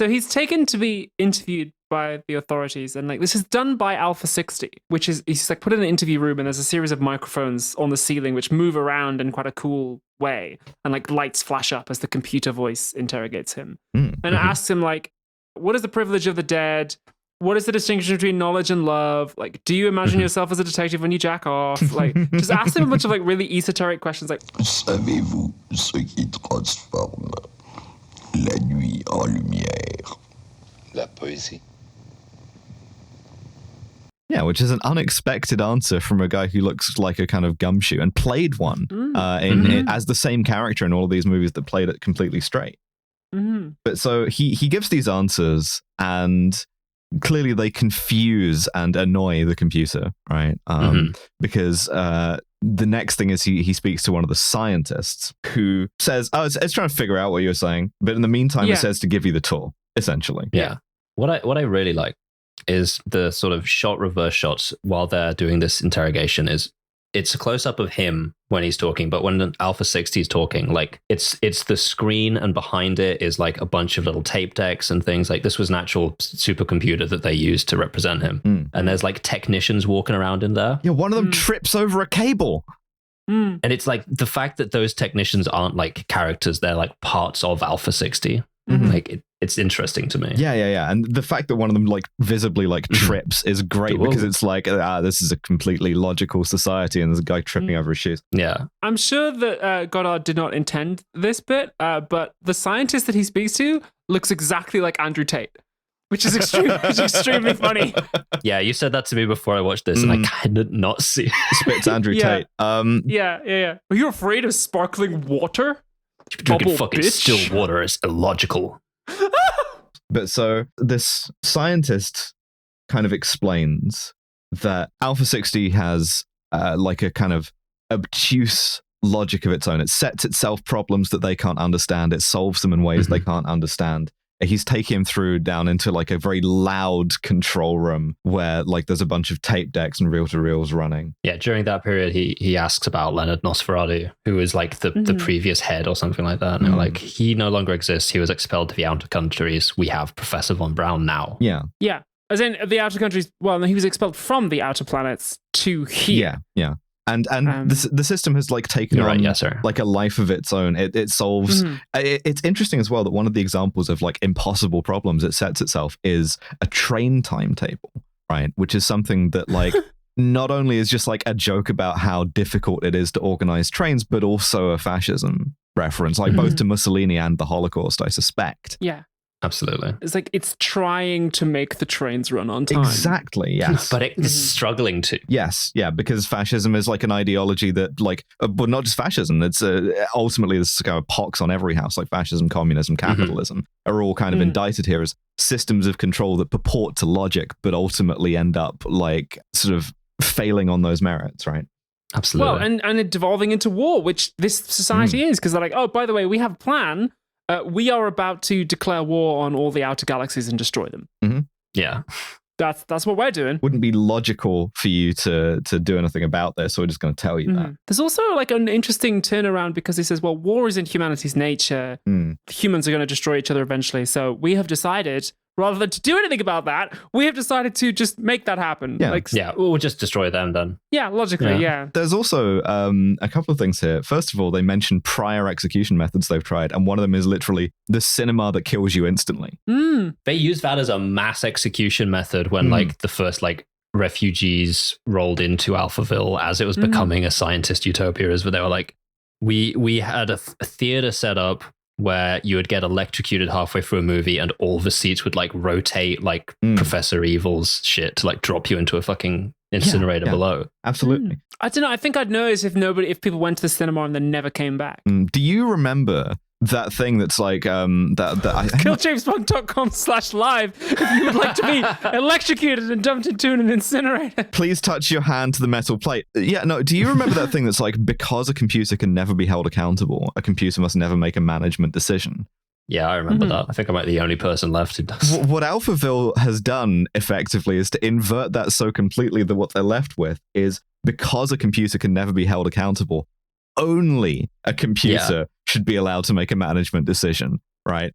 So he's taken to be interviewed by the authorities, and like this is done by Alpha 60, which is he's like put in an interview room, and there's a series of microphones on the ceiling which move around in quite a cool way, and like lights flash up as the computer voice interrogates him, and it asks him like, what is the privilege of the dead? What is the distinction between knowledge and love? Like, do you imagine yourself as a detective when you jack off? Like, just ask him a bunch of like really esoteric questions. Like, savez-vous ce qui transforme la nuit en lumière? La poésie. Yeah, which is an unexpected answer from a guy who looks like a kind of gumshoe and played one as the same character in all of these movies that played it completely straight. But so he gives these answers, and clearly they confuse and annoy the computer, right? Because the next thing is he speaks to one of the scientists who says, oh, it's trying to figure out what you're saying, but in the meantime it says to give you the tool, essentially. Yeah. What I really like is the sort of reverse shots while they're doing this interrogation. Is it's a close-up of him when he's talking, but when Alpha 60 is talking, like it's the screen, and behind it is like a bunch of little tape decks and things. Like this was an actual supercomputer that they used to represent him. And there's like technicians walking around in there. Yeah, one of them trips over a cable. And it's like the fact that those technicians aren't like characters, they're like parts of Alpha 60. Like it's interesting to me. Yeah. And the fact that one of them like visibly like trips is great because it's like, this is a completely logical society, and there's a guy tripping over his shoes. Yeah. I'm sure that Goddard did not intend this bit, but the scientist that he speaks to looks exactly like Andrew Tate, which is extremely funny. Yeah, you said that to me before I watched this, and I kind of not see. Spits Andrew Tate. Yeah. Are you afraid of sparkling water? Drinking fucking still water is illogical. But so this scientist kind of explains that Alpha 60 has like a kind of obtuse logic of its own. It sets itself problems that they can't understand. It solves them in ways they can't understand. He's taking him through down into like a very loud control room where like there's a bunch of tape decks and reel-to-reels running. Yeah, during that period, he asks about Leonard Nosferatu, who was like the previous head or something like that. And they're like, he no longer exists. He was expelled to the outer countries. We have Professor Von Braun now. Yeah. As in the outer countries. Well, no, he was expelled from the outer planets to here. Yeah. And the system has like taken on like a life of its own. It solves. It's interesting as well that one of the examples of like impossible problems it sets itself is a train timetable, right? Which is something that like not only is just like a joke about how difficult it is to organize trains, but also a fascism reference, like both to Mussolini and the Holocaust, I suspect. Yeah. Absolutely. It's like it's trying to make the trains run on time. Exactly, yes. But it is struggling to. Yes, yeah, because fascism is like an ideology that like, but not just fascism, it's ultimately this kind of pox on every house, like fascism, communism, capitalism are all kind of indicted here as systems of control that purport to logic, but ultimately end up like sort of failing on those merits, right? Absolutely. Well, and it devolving into war, which this society is, because they're like, oh, by the way, we have a plan. We are about to declare war on all the outer galaxies and destroy them. Yeah. That's what we're doing. Wouldn't be logical for you to do anything about this, so we're just going to tell you that. There's also like an interesting turnaround because he says, well, war is in humanity's nature. Humans are going to destroy each other eventually. So we have decided, rather than to do anything about that, we have decided to just make that happen. Yeah, we'll just destroy them then. Yeah, logically, yeah. There's also a couple of things here. First of all, they mention prior execution methods they've tried, and one of them is literally the cinema that kills you instantly. They used that as a mass execution method when like the first like refugees rolled into Alphaville as it was becoming a scientist utopia. Is where they were like, we had a theater set up where you would get electrocuted halfway through a movie and all the seats would like rotate like Professor Evil's shit to like drop you into a fucking incinerator below. Absolutely. I don't know. I think I'd notice if people went to the cinema and then never came back. Do you remember that thing that's like killjamespunk.com/live if you would like to be electrocuted and dumped into an incinerator. Please touch your hand to the metal plate. Yeah, no, do you remember that thing that's like, because a computer can never be held accountable, a computer must never make a management decision? Yeah, I remember that. I think I might be the only person left who does. What Alphaville has done effectively is to invert that so completely that what they're left with is, because a computer can never be held accountable, only a computer should be allowed to make a management decision, right?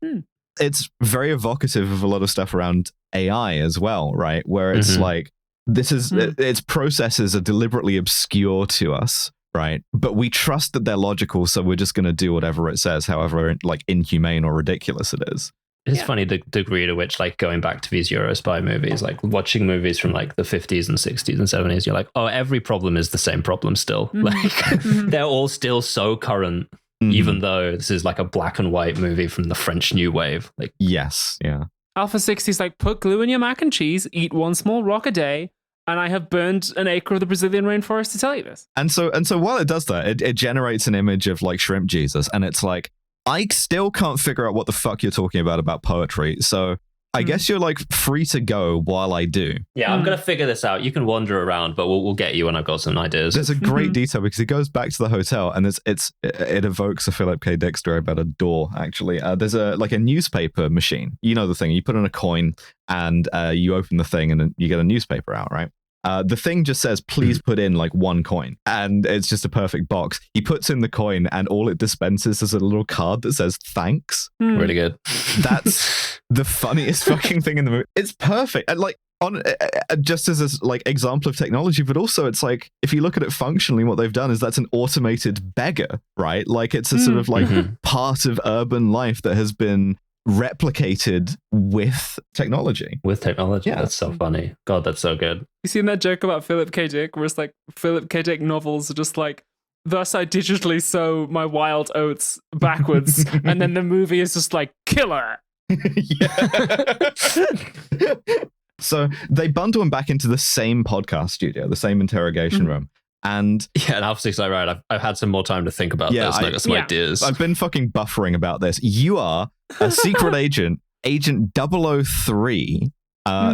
it's very evocative of a lot of stuff around AI as well, right? Where it's like, its processes are deliberately obscure to us, right? But we trust that they're logical, so we're just going to do whatever it says, however like inhumane or ridiculous it is. It's funny the degree to which, like, going back to these Euro spy movies, like watching movies from like the 50s and 60s and 70s, you're like, oh, every problem is the same problem still. Like, they're all still so current, even though this is like a black and white movie from the French New Wave. Like, yes, yeah. Alpha 60 is like, put glue in your mac and cheese, eat one small rock a day, and I have burned an acre of the Brazilian rainforest to tell you this. And so while it does that, it generates an image of like Shrimp Jesus, and it's like, I still can't figure out what the fuck you're talking about poetry. So I guess you're like free to go while I do. Yeah, I'm going to figure this out. You can wander around, but we'll get you when I've got some ideas. There's a great detail because he goes back to the hotel and it evokes a Philip K. Dick story about a door, actually. There's a newspaper machine. You know the thing. You put in a coin and you open the thing and then you get a newspaper out, right? The thing just says, please put in like one coin. And it's just a perfect box. He puts in the coin and all it dispenses is a little card that says, thanks. Really good. That's the funniest fucking thing in the movie. It's perfect. And like, just as a like example of technology, but also it's like, if you look at it functionally, what they've done is that's an automated beggar, right? Like it's a sort of like part of urban life that has been replicated with technology. Yeah, that's so funny. God, that's so good. You seen that joke about Philip K. Dick where it's like Philip K. Dick novels are just like, thus I digitally sow my wild oats backwards, and then the movie is just like, killer. So they bundle him back into the same podcast studio, the same interrogation room. And yeah, and Alpha 6 is right. I've had some more time to think about this. And I got some ideas. I've been fucking buffering about this. You are a secret agent, Agent 003,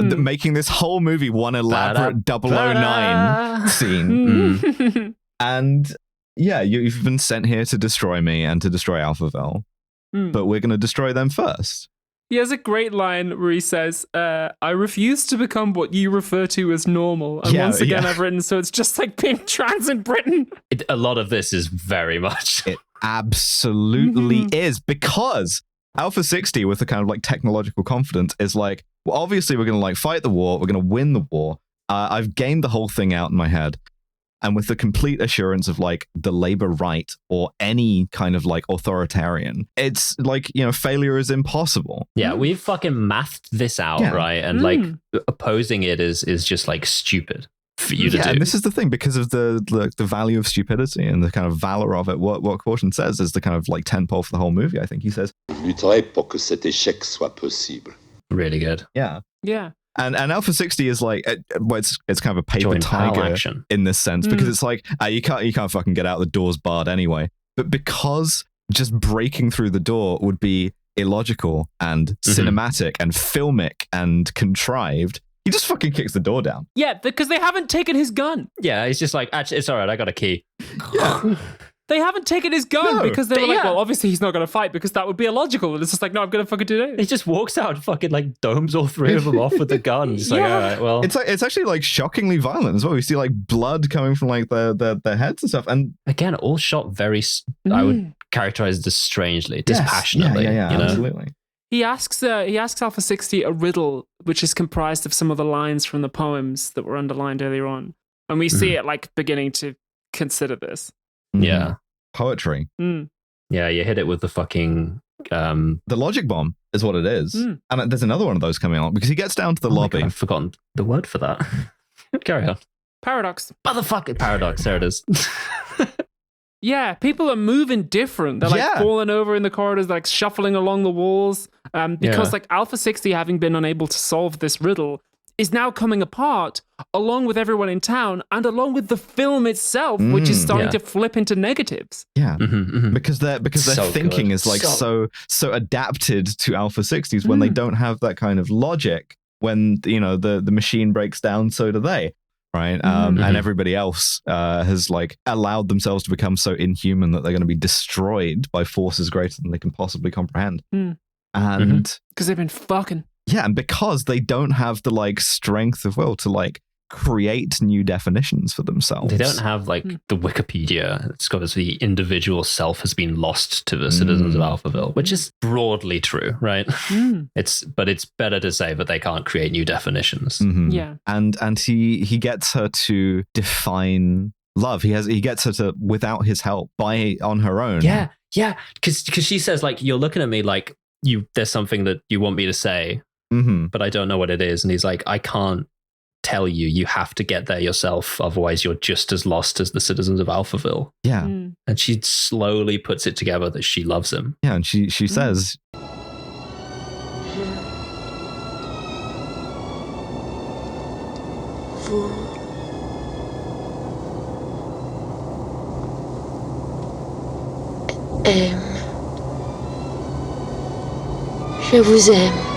making this whole movie one elaborate 009 scene. And yeah, you've been sent here to destroy me and to destroy Alphaville. But we're going to destroy them first. He has a great line where he says, I refuse to become what you refer to as normal. And once again, I've written, so it's just like being trans in Britain. A lot of this is very much. It absolutely is, because Alpha 60, with the kind of like technological confidence, is like, well, obviously we're going to like fight the war. We're going to win the war. I've gained the whole thing out in my head. And with the complete assurance of like the labor right or any kind of like authoritarian, it's like, you know, failure is impossible. Yeah, we've fucking mathed this out, right? And like opposing it is just like stupid for you to do. And this is the thing, because of the value of stupidity and the kind of valor of it. What Caution says is the kind of like tentpole for the whole movie. I think he says, lutterai pour que cet échec soit possible. Really good. Yeah. And Alpha 60 is like, it's kind of a paper Joint tiger action in this sense, because it's like, you can't fucking get out, the door's barred anyway. But because just breaking through the door would be illogical and cinematic and filmic and contrived, he just fucking kicks the door down. Yeah, because they haven't taken his gun. Yeah, he's just like, actually, it's all right, I got a key. Yeah. They haven't taken his gun because they were like, well, obviously he's not going to fight because that would be illogical. And it's just like, no, I'm going to fucking do it. He just walks out and fucking like domes all three of them off with the gun. It's like, all right, well. It's actually like shockingly violent as well. We see like blood coming from like their heads and stuff. And again, all shot very, I would characterize it as strangely, dispassionately. Yeah, you know? Absolutely. He asks Alpha 60 a riddle, which is comprised of some of the lines from the poems that were underlined earlier on. And we see it like beginning to consider this. Yeah. Poetry. Yeah, you hit it with the fucking the logic bomb is what it is. And there's another one of those coming on because he gets down to the lobby. God, I've forgotten the word for that. Carry on. Paradox. Motherfucking paradox. There it is. Yeah, people are moving different. They're like falling over in the corridors, like shuffling along the walls. Because like Alpha 60, having been unable to solve this riddle, is now coming apart along with everyone in town and along with the film itself, which is starting to flip into negatives. Yeah, because their thinking is like so adapted to Alpha 60s when they don't have that kind of logic. When you know the machine breaks down, so do they, right? And everybody else has like allowed themselves to become so inhuman that they're going to be destroyed by forces greater than they can possibly comprehend. And because they've been fucking. Yeah, and because they don't have the like strength of will to like create new definitions for themselves. They don't have like the Wikipedia. It's because the individual self has been lost to the citizens of Alphaville, which is broadly true, right? It's better to say that they can't create new definitions. Yeah. And he gets her to define love. He gets her to, without his help, on her own. Yeah. Because she says, like, you're looking at me like there's something that you want me to say, but I don't know what it is. And he's like, I can't tell you. You have to get there yourself. Otherwise, you're just as lost as the citizens of Alphaville. Yeah. And she slowly puts it together that she loves him. Yeah, and she says, Je vous aime.